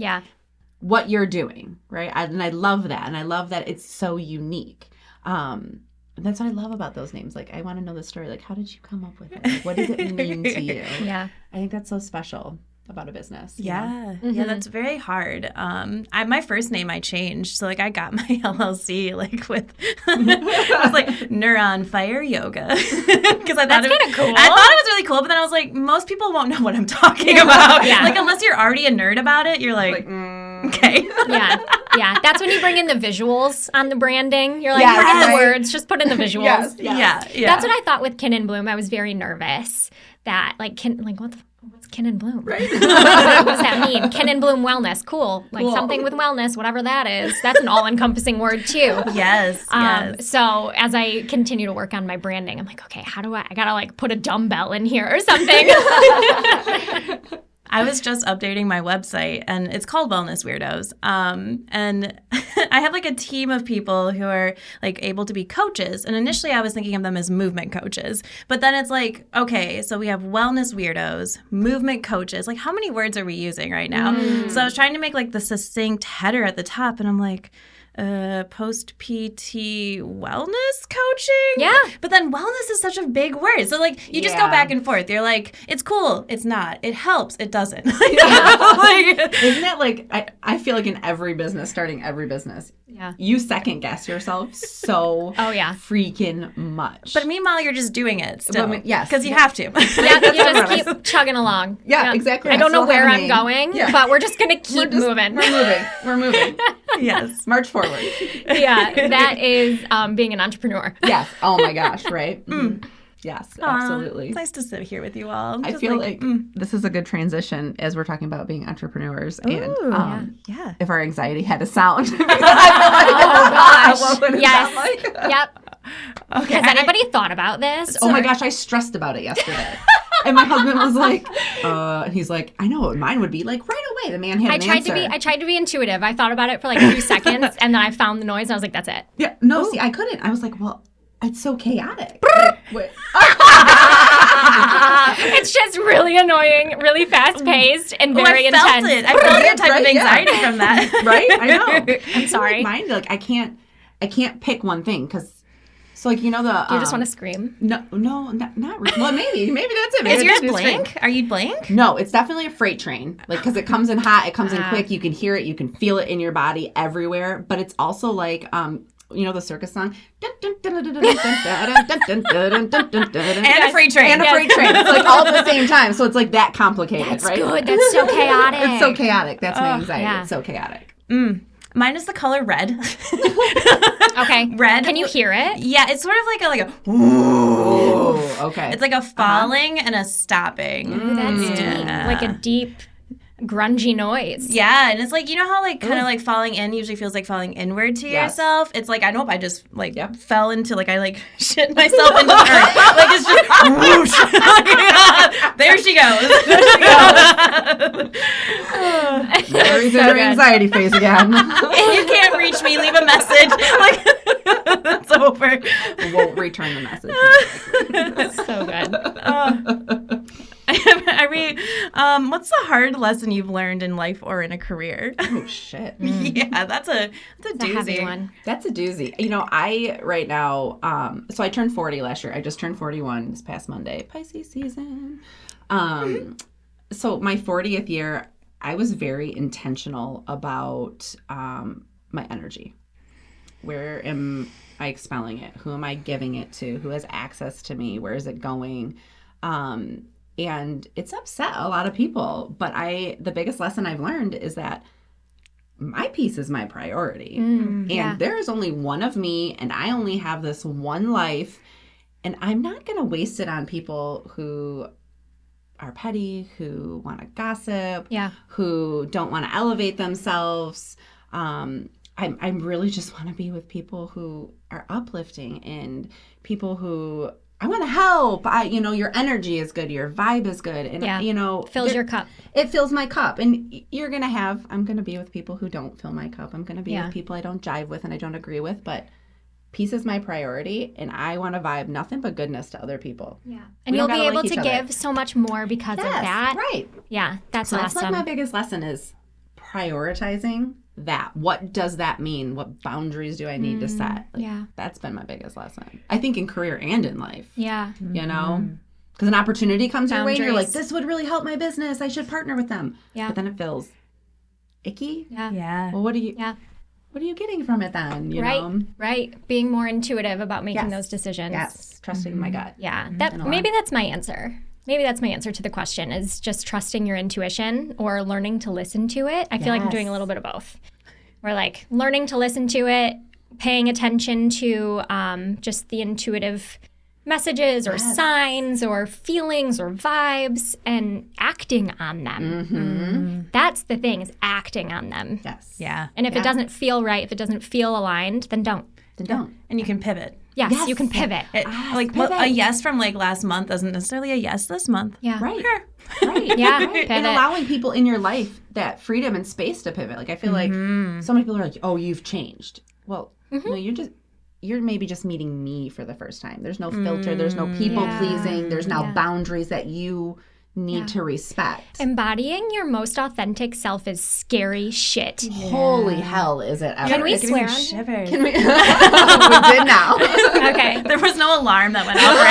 what you're doing, right? And I love that, and I love that it's so unique. And that's what I love about those names. Like, I want to know the story. Like, how did you come up with it? Like, what does it mean to you? Yeah. I think that's so special about a business. Yeah. Yeah, that's very hard. My first name I changed. So, like, I got my LLC, like, with, it was like Neuron Fire Yoga. Because I thought That's kind of cool. I thought it was really cool, but then I was like, most people won't know what I'm talking about. Yeah. Like, unless you're already a nerd about it, you're like okay. Yeah. That's when you bring in the visuals on the branding. You're like, Yes. forget the words, just put in the visuals. Yes. Yeah. That's what I thought with Kin and Bloom. I was very nervous that what's Kin and Bloom? Right. What does that mean? Kin and Bloom Wellness. Cool. Like something with wellness, whatever that is. That's an all-encompassing word too. Yes. So as I continue to work on my branding, I'm like, okay, how do I gotta like put a dumbbell in here or something. I was just updating my website, and it's called Wellness Weirdos. And I have like a team of people who are like able to be coaches. And initially I was thinking of them as movement coaches. But then it's like, okay, so we have Wellness Weirdos, movement coaches. Like, how many words are we using right now? So I was trying to make like the succinct header at the top, and I'm like, post-PT wellness coaching? Yeah. But then wellness is such a big word. So, like, you just go back and forth. You're like, it's cool. It's not. It helps. It doesn't. Isn't that like, I feel like in every business, starting every business, you second guess yourself so freaking much. But meanwhile, you're just doing it still. Yes. Because you have to. Yeah, you just keep chugging along. Yeah, exactly. I don't know where I'm have a going, name. but we're just going to keep moving. We're moving. Yes. March forward. Yeah, that is being an entrepreneur. Yes. Oh my gosh, right? Yes, absolutely. It's nice to sit here with you all. I feel like this is a good transition as we're talking about being entrepreneurs. Ooh, and yeah. if our anxiety had a sound. I feel like, Oh gosh. what would it sound like? Yep. Okay. Has anybody thought about this? Oh my gosh, I stressed about it yesterday. And my husband was like, he's like, I know what mine would be. Like right away, the man had an answer. I tried to be intuitive. I thought about it for like 2 seconds, and then I found the noise, and I was like, that's it. Yeah, no, see, I couldn't. I was like, well, it's so chaotic. Like, It's just really annoying, really fast-paced, and very I felt intense. it. I felt your type Right, of anxiety from that. right? I know. I'm sorry. Mine, like, I can't pick one thing because So like, you know, the You just want to scream? no, not really. Well, maybe that's it. Is Maybe yours just blank? scream. Are you blank? No, it's definitely a freight train. Like, because it comes in hot, it comes in quick. You can hear it, you can feel it in your body everywhere. But it's also like, you know, the circus song, and a freight train. and a freight train. It's like all at the same time. So it's like that complicated, That's right? good. That's so chaotic. It's so chaotic. That's my anxiety. yeah. It's so chaotic. Mine is the color red. Okay. Red. Can you hear it? Yeah, it's sort of like a Oh, okay. It's like a falling and a stopping. Ooh, that's Yeah. deep. Like a deep, grungy noise. Yeah, and it's like, you know how like kind of like falling in usually feels like falling inward to Yes. yourself? It's like, I know if I just like fell into like, I like shit myself into the earth. Like it's just whoosh. There she goes. Mary's in her anxiety phase again. You can't reach me, leave a message. Like it's over. Won't return the message. That's so good. What's the hard lesson you've learned in life or in a career? Oh, shit. Yeah, that's a It's a heavy doozy. one. That's a doozy. You know, I right now, so I turned 40 last year. I just turned 41 this past Monday. Pisces season. So my 40th year, I was very intentional about my energy. Where am I expelling it? Who am I giving it to? Who has access to me? Where is it going? And it's upset a lot of people. But the biggest lesson I've learned is that my peace is my priority. And there is only one of me, and I only have this one life. And I'm not going to waste it on people who are petty, who want to gossip, who don't want to elevate themselves. I really just want to be with people who are uplifting and people who I want to help. Your energy is good, your vibe is good, and Fills your cup. It fills my cup, and I'm going to be with people who don't fill my cup. I'm going to be with people I don't jive with and I don't agree with, but peace is my priority, and I want to vibe nothing but goodness to other people. Yeah, and you'll be able to give so much more because of that. Right. Yeah, that's So awesome. that's like my biggest lesson is prioritizing that. What does that mean? What boundaries do I need to set? That's been my biggest lesson. I think in career and in life. Yeah. You know? Because an opportunity comes your way and you're like, Boundaries. this would really help my business. I should partner with them. Yeah. But then it feels icky. Yeah. Yeah. Well, what are you getting from it then? You know? Right. Being more intuitive about making those decisions. Yes. Trusting my gut. Yeah. Maybe that's my answer. Maybe that's my answer to the question is just trusting your intuition or learning to listen to it. I feel like I'm doing a little bit of both. We're like learning to listen to it, paying attention to just the intuitive messages or signs or feelings or vibes and acting on them. That's the thing, is acting on them. Yes. Yeah. And if it doesn't feel right, if it doesn't feel aligned, then don't. Then don't. And you can pivot. Yes, you can pivot. A yes from like last month isn't necessarily a yes this month. Yeah. Right. Sure. Right. Yeah. Right. Pivot. And allowing people in your life that freedom and space to pivot. Like I feel like so many people are like, "Oh, you've changed." Well, no, you're maybe just meeting me for the first time. There's no filter. There's no people pleasing. There's now boundaries that you need to respect. Embodying your most authentic self is scary shit. Holy hell, is it ever? Can we swear on Shivers. Can we? We did now. Okay. There was no alarm that went off or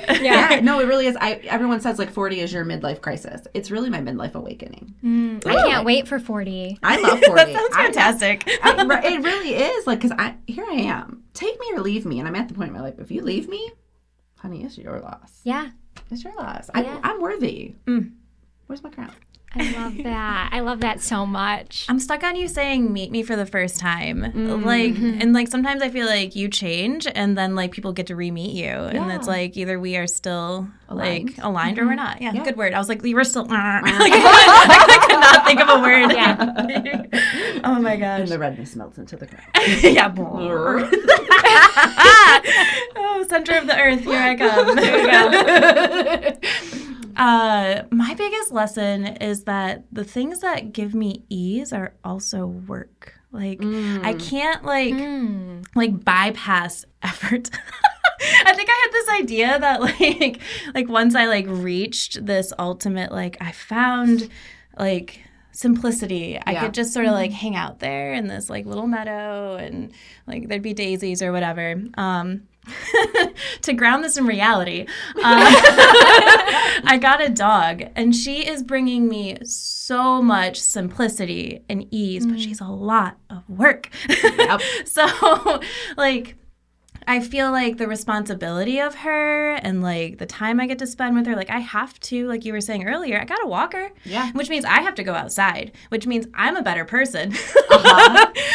anything. Yeah, no, it really is. Everyone says like 40 is your midlife crisis. It's really my midlife awakening. I can't wait for 40. I love 40. That sounds fantastic. It really is. Like, because here I am. Take me or leave me. And I'm at the point in my life, if you leave me, honey, it's your loss. Yeah. It's your loss. Yeah. I'm worthy. Where's my crown? I love that. I love that so much. I'm stuck on you saying meet me for the first time. And sometimes I feel like you change and then like people get to re-meet you. And it's like either we are still like aligned or we're not. Yeah, good word. I was like, you were still I could not think of a word. Yeah. Oh my gosh. And the redness melts into the ground. Yeah. Oh, center of the earth, here I come. There you go. My biggest lesson is that the things that give me ease are also work. Like I can't like bypass effort. I think I had this idea that like once I like reached this ultimate, like I found like simplicity. I could just sort of like hang out there in this like little meadow and like there'd be daisies or whatever. To ground this in reality, I got a dog and she is bringing me so much simplicity and ease, but she's a lot of work. Yep. So like, I feel like the responsibility of her and like the time I get to spend with her, like I have to, like you were saying earlier, I got to walk her. Yeah. Which means I have to go outside, which means I'm a better person.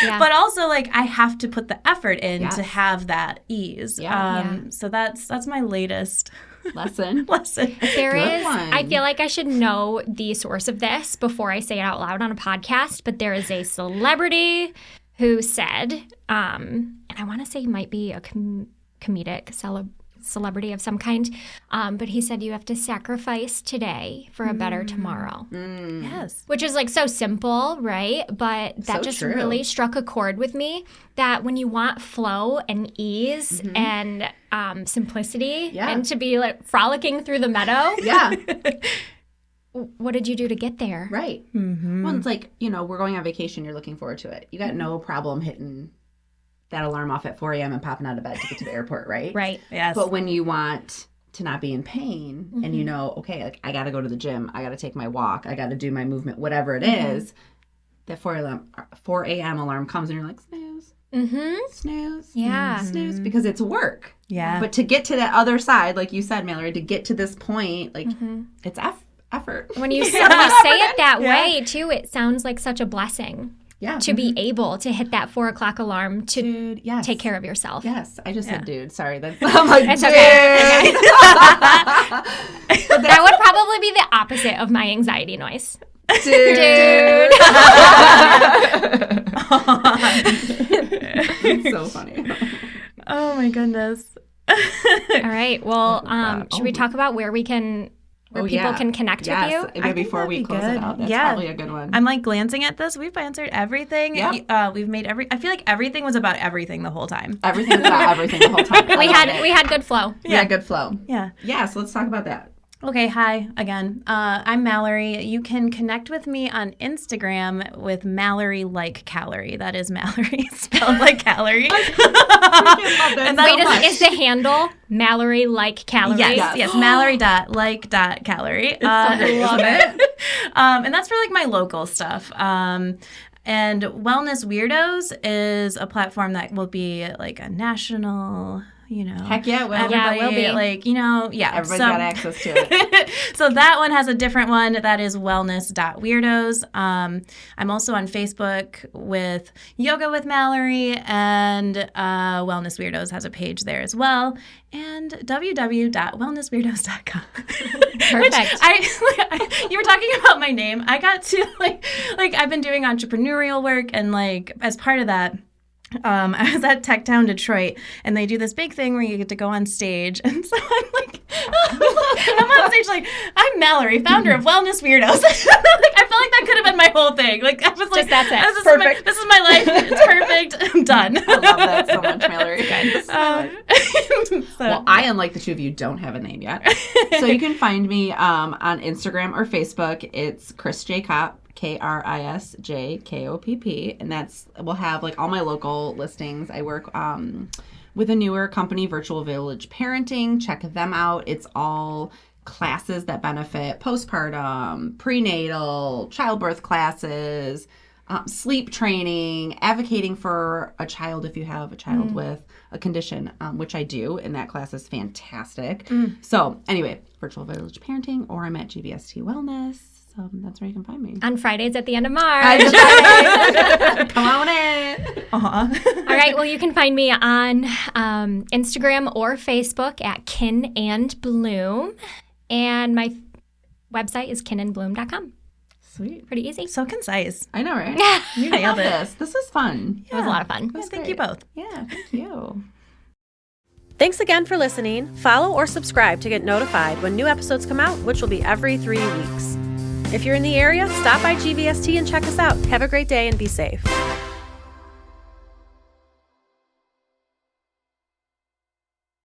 Yeah. But also like I have to put the effort in to have that ease. Yeah. So that's my latest lesson. There Good is, one. I feel like I should know the source of this before I say it out loud on a podcast, but there is a celebrity who said, and I want to say he might be a comedic celebrity of some kind, but he said you have to sacrifice today for a better tomorrow. Yes. Which is like so simple, right? But that So just true. really struck a chord with me, that when you want flow and ease and simplicity and to be like frolicking through the meadow, Yeah. what did you do to get there? Right. Well, it's like, we're going on vacation. You're looking forward to it. You got no problem hitting that alarm off at 4 a.m. and popping out of bed to get to the airport, right? Right. Yes. But when you want to not be in pain and okay, like I got to go to the gym, I got to take my walk, I got to do my movement, whatever it is, that 4 a.m. alarm comes and you're like, snooze, snooze, Yeah. snooze, because it's work. Yeah. But to get to that other side, like you said, Malorie, to get to this point, like it's effort. When you say it that way, too, it sounds like such a blessing to be able to hit that 4 o'clock alarm to Dude, yes. take care of yourself. Yes, I just said dude. Sorry, that's I'm like, It's dude. okay. That would probably be the opposite of my anxiety noise. Dude. It's so funny. Oh my goodness. All right. Well, should we talk about where people can connect with you? Maybe before we close it out. That's probably a good one. I'm like glancing at this. We've answered everything. Yep. We've made I feel like everything was about everything the whole time. Everything's about everything the whole time. We had good flow. We had good flow. Yeah. Yeah, so let's talk about that. Okay, hi again. I'm Malorie. You can connect with me on Instagram with Malorie like Calorie. That is Malorie spelled like calorie. Is the handle Malorie like Calorie? Yes, Malorie.like.calorie. I love it. And that's for like my local stuff. And Wellness Weirdos is a platform that will be like a national, Heck yeah, it will. everybody, Yeah, it will be. like, Everybody's got access to it. So that one has a different one. That is wellness.weirdos. I'm also on Facebook with Yoga with Malorie, and Wellness Weirdos has a page there as well. And www.wellnessweirdos.com. Perfect. You were talking about my name. I got to like I've been doing entrepreneurial work, and like as part of that, I was at Tech Town, Detroit, and they do this big thing where you get to go on stage. And so I'm on stage like, I'm Malorie, founder of Wellness Weirdos. I felt like that could have been my whole thing. Like, I was like, that's it. This is my life. It's perfect. I'm done. I love that so much, Malorie. Well, I, unlike the two of you, don't have a name yet. So you can find me on Instagram or Facebook. It's Chris J. Kopp. KrisJKopp, and we'll have like all my local listings. I work with a newer company, Virtual Village Parenting. Check them out. It's all classes that benefit postpartum, prenatal, childbirth classes, sleep training, advocating for a child if you have a child with a condition, which I do, and that class is fantastic. So anyway, Virtual Village Parenting, or I'm at GVST Wellness. That's where you can find me. On Fridays at the end of March. Come on in. All right. Well, you can find me on Instagram or Facebook at Kin and Bloom. And my website is kinandbloom.com. Sweet. Pretty easy. So concise. I know, right? You nailed it. This was fun. It was a lot of fun. Thank you both. Yeah, thank you. Thanks again for listening. Follow or subscribe to get notified when new episodes come out, which will be every 3 weeks. If you're in the area, stop by GVST and check us out. Have a great day and be safe.